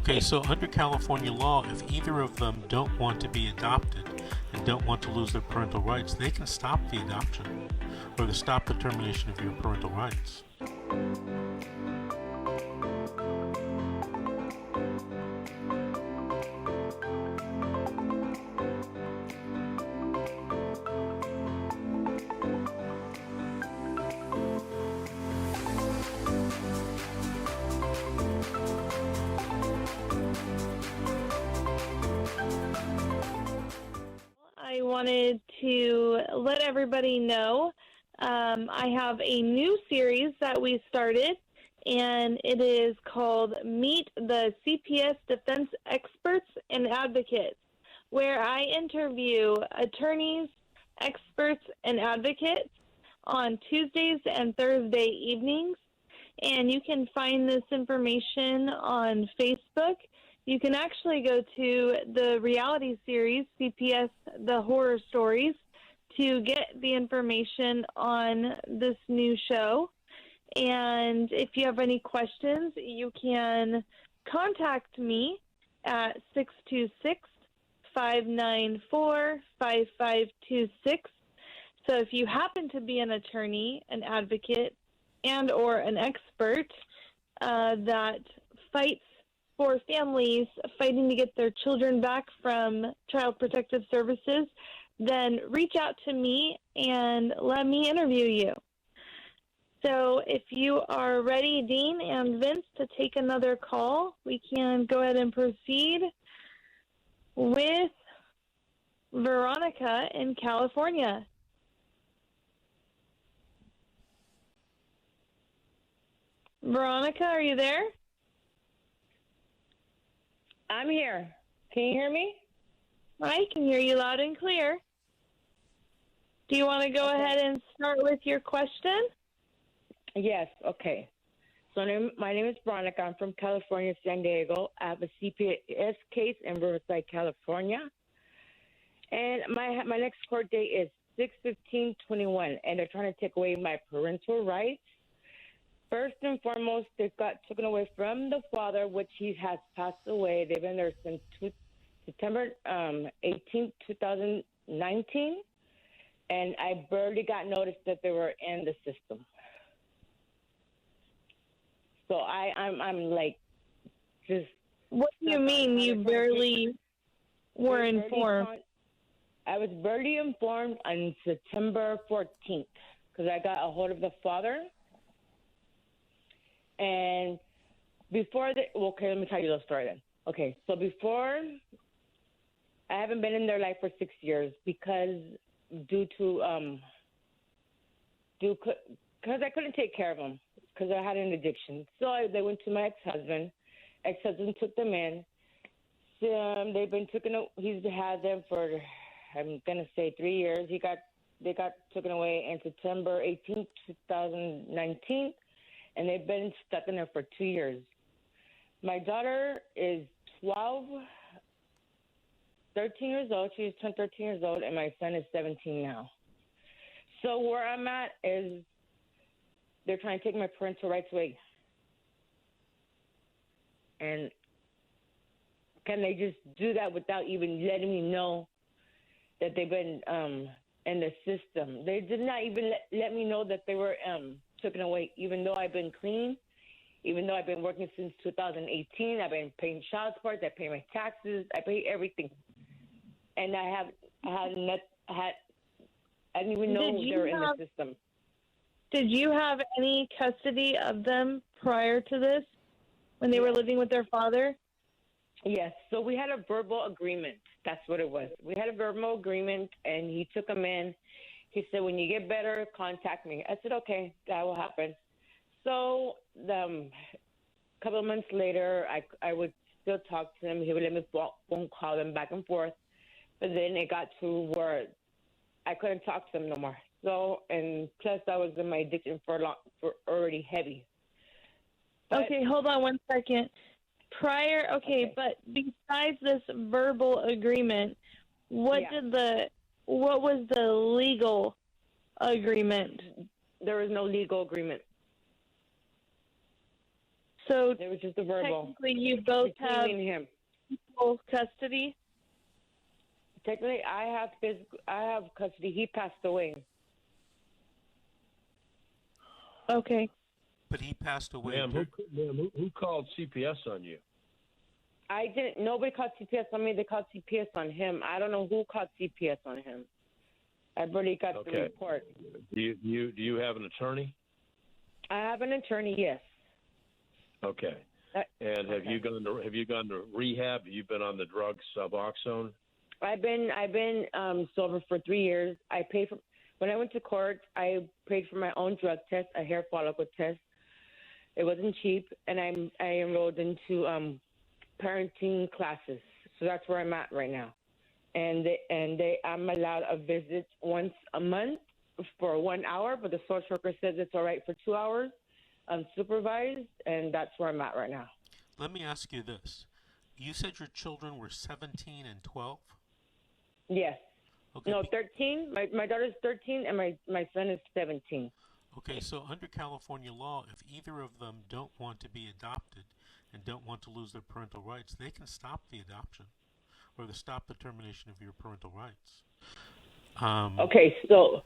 Okay, so under California law, if either of them don't want to be adopted and don't want to lose their parental rights, they can stop the adoption or to stop the termination of your parental rights. I wanted to let everybody know I have a new series that we started, and it is called Meet the CPS Defense Experts and Advocates, where I interview attorneys, experts, and advocates on Tuesdays and Thursday evenings. And you can find this information on Facebook. You can actually go to the reality series, CPS, The Horror Stories, to get the information on this new show. And if you have any questions, you can contact me at 626-594-5526. So if you happen to be an attorney, an advocate, and or an expert that fights for families fighting to get their children back from Child Protective Services, then reach out to me and let me interview you. So if you are ready, Dean and Vince, to take another call, we can go ahead and proceed with Veronica in California. Veronica, are you there? I'm here. Can you hear me? I can hear you loud and clear. Do you want to go ahead and start with your question? Yes, okay. So my name is Veronica. I'm from California, San Diego. I have a CPS case in Riverside, California. And my next court date is 6/15/21, and they're trying to take away my parental rights. First and foremost, they got taken away from the father, which he has passed away. They've been there since September 18, 2019, and I barely got notice that they were in the system. So I'm like, just. What do you mean you barely were informed? I was barely informed on September 14th because I got a hold of the father. And before okay, let me tell you the story then. Okay, so before, I haven't been in their life for 6 years because because I couldn't take care of them because I had an addiction. So they went to my ex-husband. Ex-husband took them in. They've been he's had them for, I'm gonna say 3 years. They got taken away in September 18th, 2019. And they've been stuck in there for 2 years. My daughter is 13 years old. She just turned 13 years old, and my son is 17 now. So where I'm at is they're trying to take my parental rights away. And can they just do that without even letting me know that they've been in the system? They did not even let me know that they were taken away, even though I've been clean, even though I've been working since 2018. I've been paying child support, I pay my taxes, I pay everything. And I didn't even know they were in the system. Did you have any custody of them prior to this when they were living with their father? Yes. So we had a verbal agreement. That's what it was. We had a verbal agreement, and he took them in. He said, when you get better, contact me. I said, okay, that will happen. So a couple of months later, I would still talk to him. He would let me phone call them back and forth. But then it got to where I couldn't talk to him no more. So, and plus I was in my addiction for already heavy. But, okay, hold on 1 second. Okay, but besides this verbal agreement, what was the legal agreement? There was no legal agreement. So It was just a verbal. technically, you both have Between me and him. full custody. Technically, I have custody. He passed away. Okay. But he passed away. Ma'am, who called CPS on you? I didn't. Nobody called CPS on me. They called CPS on him. I don't know who called CPS on him. I've already got the Okay. report. Do you have an attorney? I have an attorney. Yes. Okay. And have you gone to rehab? Have you been on the drug Suboxone? I've been sober for 3 years. I paid for when I went to court. I paid for my own drug test, a hair follicle test. It wasn't cheap, and I enrolled into parenting classes. So that's where I'm at right now. And I'm allowed a visit once a month for 1 hour, but the social worker says it's all right for 2 hours, unsupervised, and that's where I'm at right now. Let me ask you this. You said your children were 17 and 12? Yes. Okay. No, 13. My daughter's 13, and my son is 17. Okay, so under California law, if either of them don't want to be adopted and don't want to lose their parental rights, they can stop the adoption or to stop the termination of your parental rights. Okay, so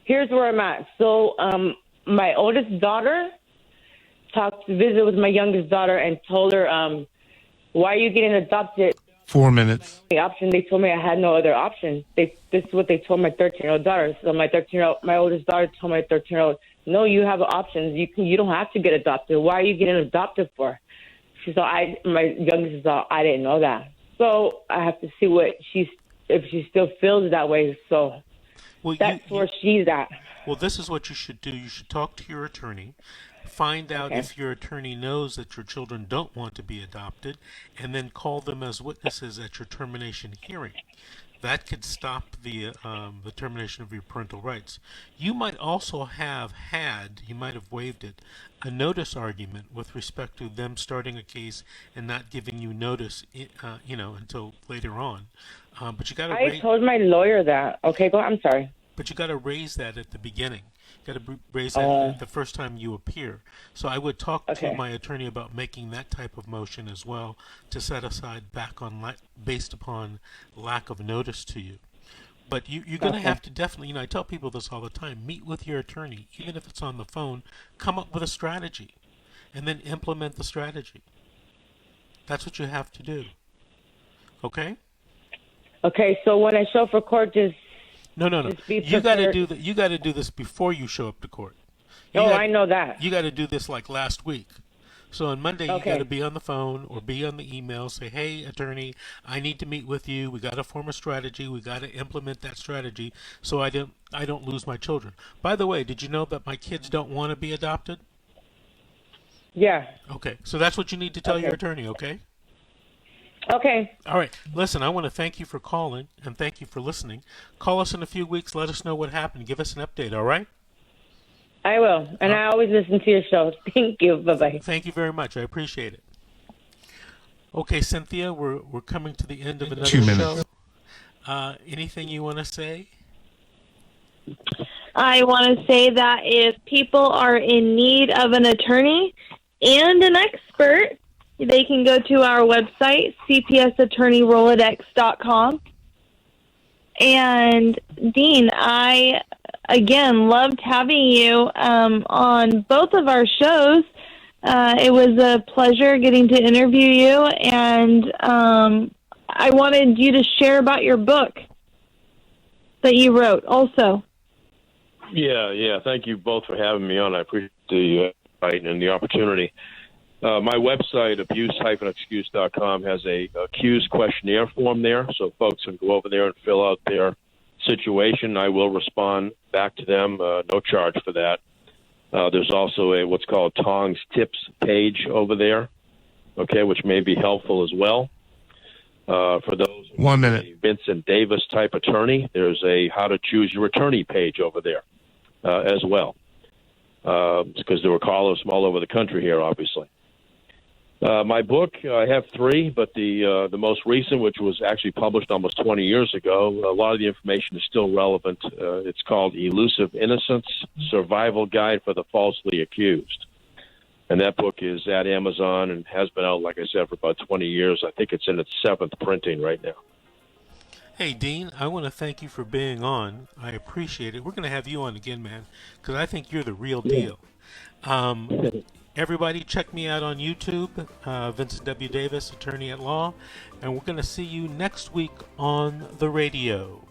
here's where I'm at. So my oldest daughter visited with my youngest daughter and told her, why are you getting adopted? 4 minutes. The option, they told me I had no other option. This is what they told my 13-year-old daughter. So my oldest daughter told my 13-year-old, no, you have options. You don't have to get adopted. Why are you getting adopted for? She said, my youngest daughter, I didn't know that. So I have to see if she still feels that way. So that's where she's at. Well, this is what you should do. You should talk to your attorney. Find out if your attorney knows that your children don't want to be adopted, and then call them as witnesses at your termination hearing. That could stop the termination of your parental rights. You might also you might have waived it, a notice argument with respect to them starting a case and not giving you notice, until later on. But you got to. I told my lawyer that. Okay, I'm sorry. But you got to raise that at the beginning. You got to raise that the first time you appear. So I would talk to my attorney about making that type of motion as well to set aside back on based upon lack of notice to you. But you're going to have to definitely, I tell people this all the time, meet with your attorney, even if it's on the phone, come up with a strategy, and then implement the strategy. That's what you have to do. Okay? Okay, so when I show up for court, No. You got to do that. You got to do this before you show up to court. I know that. You got to do this like last week. So on Monday, you got to be on the phone or be on the email. Say, hey, attorney, I need to meet with you. We got to form a strategy. We got to implement that strategy so I don't lose my children. By the way, did you know that my kids don't want to be adopted? Yeah. Okay, so that's what you need to tell your attorney. Okay. Okay. All right. Listen, I want to thank you for calling and thank you for listening. Call us in a few weeks. Let us know what happened. Give us an update. All right. I will, and I always listen to your show. Thank you. Bye-bye. Thank you very much. I appreciate it. Okay, Cynthia, we're coming to the end of another 2 minutes. show. Anything you want to say? I want to say that if people are in need of an attorney and an expert, they can go to our website, cpsattorneyrolodex.com. And Dean, I, again, loved having you on both of our shows. It was a pleasure getting to interview you, and I wanted you to share about your book that you wrote also. Yeah. Thank you both for having me on. I appreciate the invite and the opportunity. My website, abuse-excuse.com, has a accused questionnaire form there, so folks can go over there and fill out their situation. I will respond back to them, no charge for that. There's also what's called Tong's Tips page over there, okay, which may be helpful as well. For those 1 minute. a Vincent Davis type attorney, there's a How to Choose Your Attorney page over there as well, because there were callers from all over the country here, obviously. My book, I have 3, but the most recent, which was actually published almost 20 years ago, a lot of the information is still relevant. It's called Elusive Innocence, Survival Guide for the Falsely Accused. And that book is at Amazon and has been out, like I said, for about 20 years. I think it's in its 7th printing right now. Hey, Dean, I want to thank you for being on. I appreciate it. We're going to have you on again, man, because I think you're the real deal. Everybody, check me out on YouTube, Vincent W. Davis, attorney at law, and we're going to see you next week on the radio.